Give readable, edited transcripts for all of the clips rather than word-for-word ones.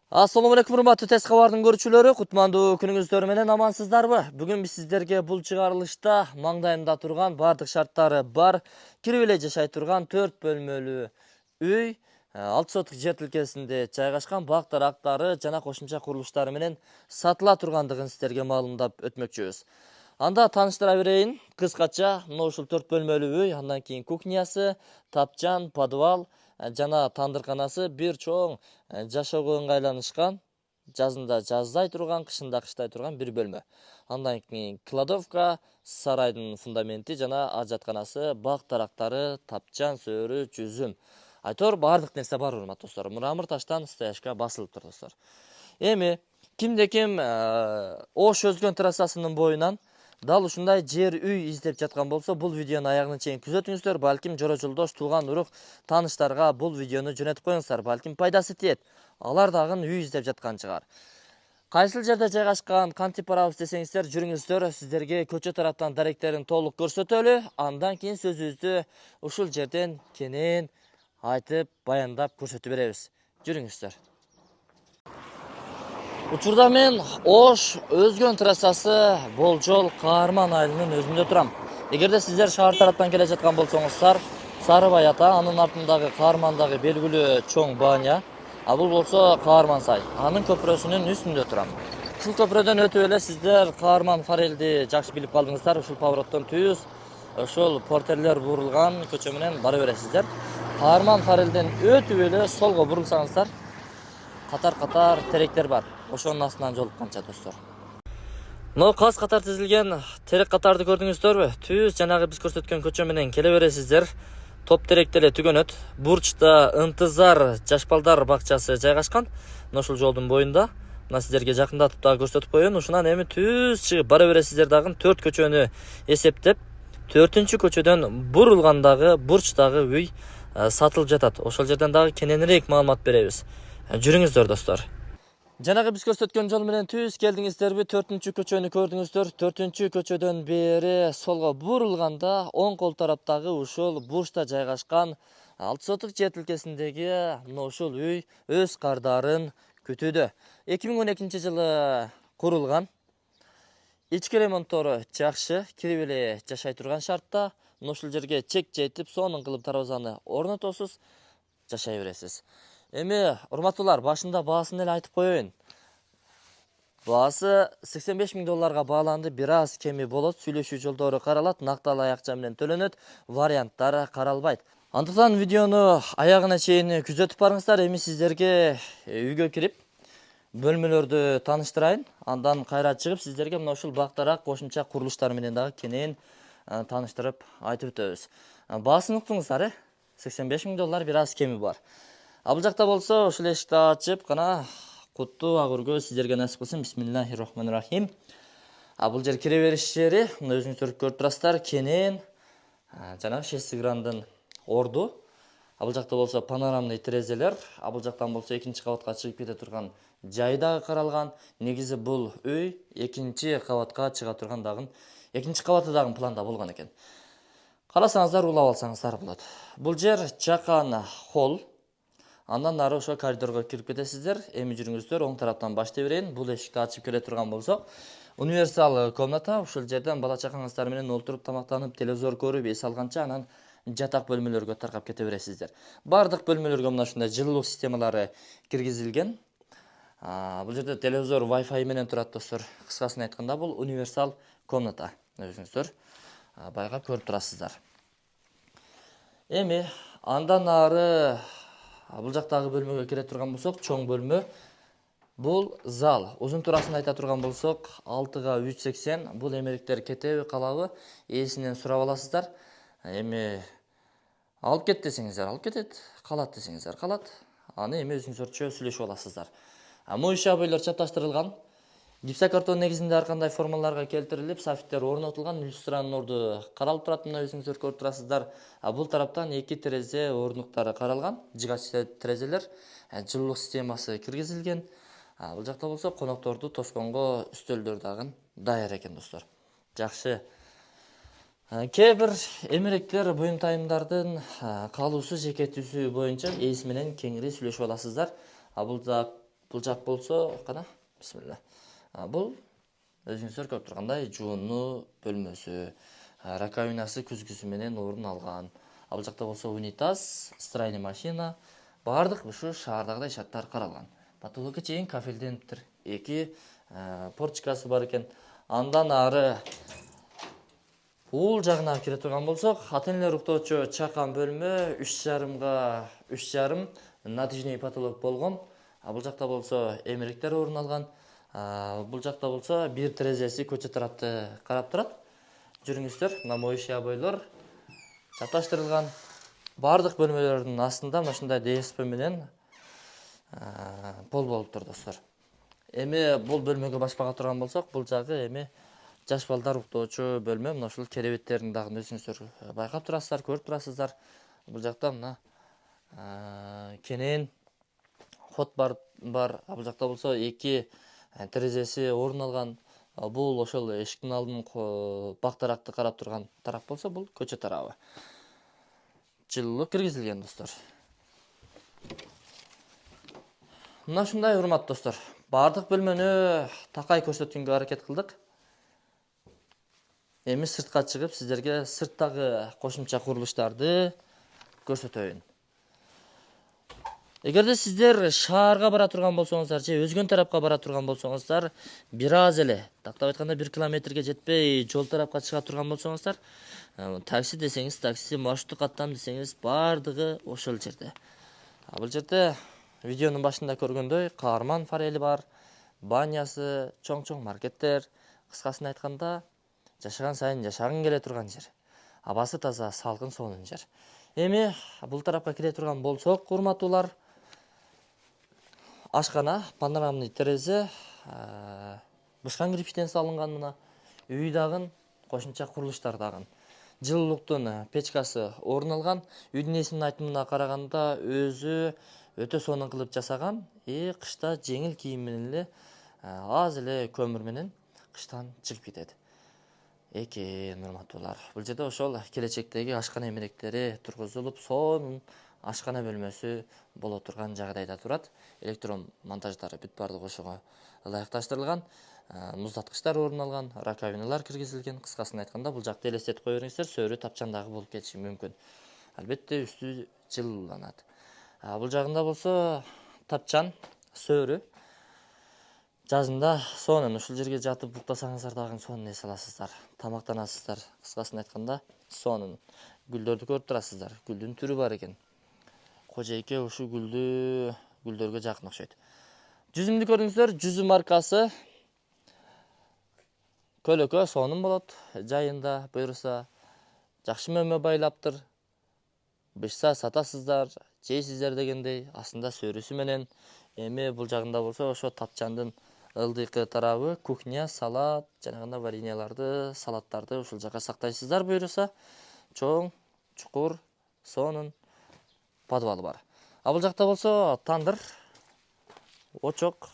Assalamu алейкум, урматтуу тез кабардын көрүүчүлөрү, кутмандуу күнүңүздөр менен амансыздарбы? Бүгүн биз сиздерге бул чыгарылышта маңдайымда турган бардык шарттары бар, кирип эле жашай турган 4 бөлмөлүү үй, 6 соток жер тилкесинде жайгашкан бак дарактары жана кошумча курулуштары менен сатыла тургандыгын сиздерге маалымдап өтмөкчүбүз. Анда тааныштыра берейин. Кыскача, ушул 4 бөлмөлүү үй, андан кийин кухнясы, тапчан, подвал жана тандырканасы бир чоң жашоого ыңгайланышкан, жазында жаздай турган, кышында кыштай турган бир бөлмө. Андан кийин кладовка, сарайдын фундаменти жана ажатканасы, бак дарактары, тапчан, сөөрү, жүзүм. Айтор бардык нерсе бар, урматтуу достор. Мрамор таштан стояшка басылыптыр, достор. Эми кимде ким Ош Өзгөн трассасынын боюнан дал ушундай жер үй издеп жаткан болсо, бул видеону аягына чейин күзөтүңүздөр. Балким жора жолдош, тууган урук, тааныштарга бул видеону жөнөтүп коюңуздар. Балким пайдасы тиет. Алар дагы үй издеп жаткан чыгар. Кайсыл жерде жайгашкан, кантип барабыз десеңиздер, жүрүңүздөр. Сиздерге көчө тараптан даректерин толук көрсөтөлү. Андан кийин сөзүбүздү ушул жерден кенен айтып, баяндап көрсөтүп беребиз. Жүрүңүздөр. Учурда мен Ош Өзгөн трассасы Болжол Каарман айылынын өзүндө турам. Эгерде сиздер шаар тараптан келе жаткан болсоңуздар, Сарыбай ата, анын артындагы Каармандагы белгилүү чоң бааня, бул болсо Каарман сай. Анын көпүрөсүнүн үстүндө турам. Ушул көпүрөдөн өтүп эле сиздер Каарман Форелди жакшы билип калдыңыздар. Ушул повороттон түз, ошол портерлер бурулган көчө менен бара бересиздер. Каарман Форелден өтүп эле солго бурулсаңыздар, катар-катар теректер бар. Ошонун астынан жолукканча, достор. Каз катар тизилген терек катарды көрдүңүздөрбү? Түз жанагы биз көрсөткөн көчө менен келе бересиздер. Топ теректе эле түгөнөт. Бурчта Ынтызар жаш балдар бакчасы жайгашкан. Ошол жолдун боюнда. Мына сиздерге жакындатып дагы көрсөтүп коеюн. Ушунан эми түз чыгып бара бересиздер дагы 4 көчөнү эсептеп, 4-күнчү көчөдөн бурулгандагы бурчтагы үй сатылып жатат. Ошол жерден дагы кененирээк маалымат беребиз. Жүрүңүздөр, достор. Жанагы биз көрсөткөн жол менен түз келдиңиздерби? 4-күнчү көчөнү көрдүңүздөр. 4-күнчү көчөдөн бери солго бурулганда оң кол тараптагы ушул бурчта жайгашкан 6 соток жер тилкесиндеги ушул үй өз кардарын күтүүдө. 2012 жылы курулган. Ички ремонттору жакшы, кирип эле жашай турган шартта. Ушул жерге чек жетип, сонун кылып дарбазаны орнотосуз, жашай бересиз. Эми, урматтуулар, башында баасын эле айтып коеюн. Баасы $85.000 бааланды, бир аз кеми болот, сүйлөшүү жолдору каралат, накталуу акча менен төлөнөт, варианттар каралбайт. Андыктан видеону аягына чейин күзөтүп барыңыздар. Эми сиздерге үйгө кирип, бөлмөлөрдү тааныштырайын. Андан кайра чыгып, сиздерге мына ушул бактарак кошумча курулуштар менен дагы кенен тааныштырып айтып өтөбүз. Баасын уктуңуздар, $85.000 бир аз кеми бар. Бул жакта болсо ушул эшикти ачып, кана куттуу агыргөө сиздерге насип кылсын. Бисмиллахир-рахманир-рахим. Бул жер кире бериш жери, мына өзүңүздөр көрүп турасыздар, кенен жанагы шестиграндын орду. Бул жакта болсо панорамный терезелер, бул жактан болсо экинчи кабатка чыгып кете турган жай дагы каралган. Негизи бул үй экинчи кабатка чыга турган дагы, экинчи кабаты дагы планда болгон экен. Карасаңыздар, улап алсаңыздар болот. Бул жер жакан холл. Андан нары ошо коридорго кирип кетесиздер. Эми жүрүңүздөр, оң тараптан баштай берейин. Бул эшикти ачып келе турган болсок, универсал комната. Ушул жерден бала чакаңыздар менен олтуруп, тамактанып, телевизор көрүп, эс алганча анан жатак бөлмөлөргө таркап кете бересиздер. Бардык бөлмөлөргө мына ушундай жылуулук системалары киргизилген. Бул жерде телевизор Wi-Fi менен турат, достор. Кыскасын айтканда, бул универсал комната. Өзүңүздөр байга көрүп турасыздар. Эми андан нары бул жактагы бөлмөгө кире турган болсок, чоң бөлмө. Бул зал. Узун турасын айта турган болсок, 6-га 380. Бул эмеректер кетеби, калабы? Ээсинен сурап аласыздар. Эми алып кет десеңиздер, алып кетет. Калат десеңиздер, калат. Аны эми өзүңүзөрчө сүйлөшүп аласыздар. Моюшабыйлар чапташтырылган. Гипсокартон негизинде ар кандай формаларга келтирилип, софиттер орнотулган. Люстранын орду каралып турат, мына өзүңүздөр көрүп турасыздар. Бул тараптан 2 терезе орнуктары каралган, жыгач терезелер, жылуулук системасы киргизилген. Бул жакта болсо конокторду тосконго үстөлдөр дагы даяр экен, достор. Жакшы. Кээ бир эмеректер буюмтайымдардын калуусу жеке түсү боюнча ээси менен кеңири сүйлөшүп аласыздар. Бул да Бул жак болсо кана бисмилла. Бул өзүңүздөр көрүп тургандай жуунуу бөлмөсү, раковинасы күзгүсү менен орун алган. Бул жакта болсо унитаз, стиральный машина, баардык ушу шаардагыдай шарттар каралган. Потолокко чейин кафелдениптир. 2 порчкасы бар экен. Андан ары ул жагына кире турган болсок, ата-энелер уктоочу чакан бөлмө 3,5га 3,5 натяжный потолок болгон. Бул жакта болсо эмеректер орун алган. Бул жакта болсо бир терезеси көчө тарапты карап турат. Жүрүңүздөр, мына моющий бойлор чаташтырылган. Бардык бөлмөлөрдүн астында ушундай ДСП менен пол болуп тур достор. Эми бул бөлмөгө башпага турган болсок, бул жагы эми жаш балдар уктоочу бөлмө. Мына ушул керебеттерин дагы өзүңүздөр байкап турасыздар, көрүп турасыздар. Бул жакта мына кенен ход бар. Бул жакта болсо 2 терезеси орун алган. Бул ошол эшиктин алдын бактаракты карап турган тарап болсо, бул көчө тарабы. Жылуулук киргизилген достор. Мына ушундай урматтуу достор. Бардык бөлмөнү такай көрсөткөнгө аракет кылдык. Эми сыртка чыгып сиздерге сырттагы кошумча курулуштарды көрсөтөйүн. Эгерде сиздер шаарга бара турган болсоңуздар же өзгөн тарапка бара турган болсоңуздар, бир аз эле, тактап айтканда 1 километрге жетпей жол тарапка чыга турган болсоңуздар, такси десеңиз, такси, маршруттук каттам десеңиз, бардыгы ошол жерде. Бул жерде видеонун башында көргөндөй каарман форели бар, банясы, чоң-чоң маркеттер, кыскасын айтканда, жашаган сайын жашагың келе турган жер. Абасы таза, салкын, сонун жер. Эми бул тарапка кире турган болсок, урматтуулар, ашкана, панорамный терезе, бышкан кирпичтен салынган мына. Үй дагы кошумча курулуштар дагы. Жылуулуктун печкасы орун алган. Үйдүн ээсинин айтымына караганда өзү өтө сонун кылып жасаган. Кышта жеңил кийим менен эле аз эле көмүр менен кыштан чыгып кетет. Урматтуулар, бул жерде ошол келечектеги ашкана эмеректери тургузулуп, сонун ашкана бөлмөсү боло турган жагдайда турат. Электрон монтаждары бүт бардыгы ошого ылайыкташтырылган. Муздаткычтар орун алган, раковиналар киргизилген. Кыскасын айтканда, бул жакты элестетип кое бериңиздер, сөөрү тапчан дагы болуп кетиши мүмкүн. Албетте үстү жылууланат. Бул жагында болсо тапчан, сөөрү. Жазында сонун ушул жерге жатып буктасаңыздар дагы сонун эс аласыздар. Тамактанасыздар. Кыскасын айтканда, сонун. Гүлдөрдү көрүп турасыздар. Гүлдүн түрү бар экен. Кожейке ушу гүлдөргө жакын окшойт. Жүзүмдү көрүңүздөр, жүзү маркасы көлөкө сонун болот. Жайында буюрса жакшы мөмө байлаптыр. Бышса сатасыздар, жейсиздер дегендей, астында сөөрүсү менен. Эми бул жагында болсо ошо тапчандын ылдыйкы тарабы, кухня, салат, жанагындай вареньяларды, салаттарды ушул жака сактайсыздар буюрса. Чоң, чукур, сонун подвалы бар. Бул жакта болсо тандыр, очок.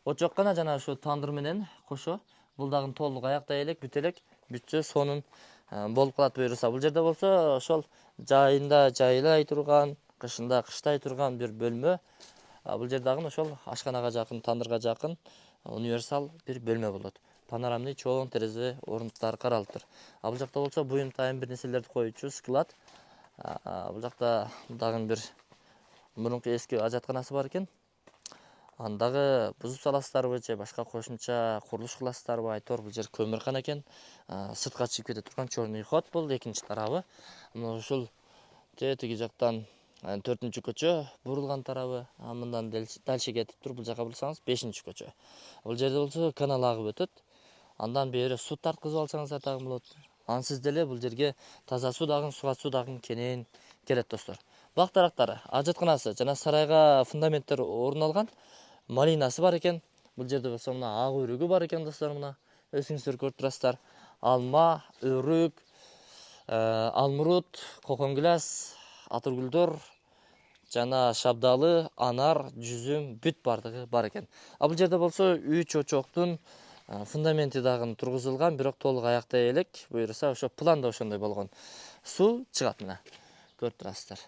Очок гана жана ушу тандыр менен кошо. Бул дагы толук аяктай элек, бүт элек. Бүтсө сонун болуп калат буюрса. Бул жерде болсо ошол жайында жайлай турган, кышында кыштай турган бир бөлмө. Бул жер дагы ошол ашканага жакын, тандырга жакын универсал бир бөлмө болот. Панорамный чоң терезе орунтуктары каралыптыр. Бул жакта болсо буюм тайым бир нерселерди коюучу склад. Бул жакта дагы бир мурунку эски ажатканасы бар экен. Андагы бузуп саласыздарбы же башка кошумча курулуш кыласыздарбы, айтор бул жер көмүркана экен. Сыртка чыгып кете турган чорный ход бул экинчи тарабы. Мына ушул тиги жактан 4-чү көчө бурулган тарабы, мындан дальше кетип туруп бул жака бурсаңыз 5-чү көчө. Бул жерде болсо канал агып өтөт. Андан бери суу тарткызып алсаңыздар дагы болот. Ансыз деле бул жерге таза суу дагы, суга суу дагы кенен келет достор. Бактарактары, ажатканасы жана сарайга фундаменттер орун алган. Малинасы бар экен. Бул жерде болсо мына ак өрүгү бар экен достор, мына өзүңүздөр көрүп турасыздар. Алма, өрүк, алмурут, коконгүлас, атыргүлдөр, жана шабдалы, анар, жүзүм, бүт бардыгы бар экен. Бул жерде болсо 3 очоктун фундаменти дагы тургузулган, бирок толук аяктай элек. Буюрса ошо планда ошондой болгон. Суу чыгат мына. Көрүп турасыздар.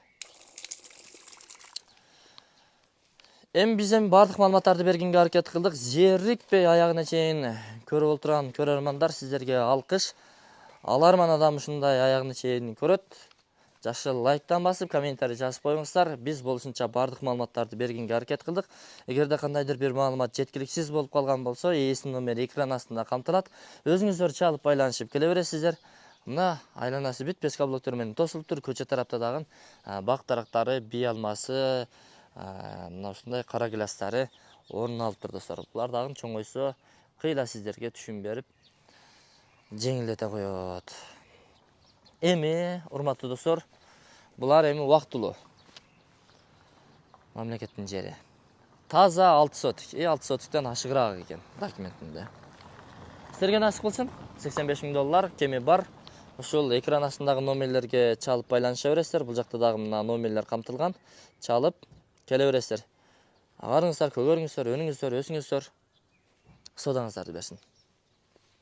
Эми биз бардык маалыматтарды бергенге аракет кылдык. Зерикпей аягына чейин көрүп отурган көрөрмандар, сиздерге алкыш. Аларман адам ушундай аягына чейин көрөт. Жакшы лайктан басып, комментарий жазып коюңуздар. Биз болушунча бардык маалыматтарды бергенге аракет кылдык. Эгерде кандайдыр бир маалымат жеткиликсиз болуп калган болсо, ээсинин номери экран астында камтылат. Өзүңүздөр чалып байланышып келе бересиздер. Мына айланасы бүтпөс каблоктор менен тосулуп тур. Көчө тарапта дагы бак дарактары, бий алмасы, мына ушундай кара гиластары орун алып тур достор. Булар дагы чоңойсо кыйла сиздерге түшүн берип жеңилдете коет. Эми, урматтуу достор, булар эми убактылуу мамлекеттин жери. Таза 6 сотик, 6 сотиктен ашыгыраак экен документинде. Сиздерге насип кылсын, $85,000 кеми бар. Ушул экран астындагы номерлерге чалып байланыша бересиздер. Бул жакта дагы мына номерлер камтылган. Чалып келе бересиздер. Агарыңыздар, көгөрүңүздөр, өнүңүздөр, өсүңүздөр. Содаңыздарды берсин.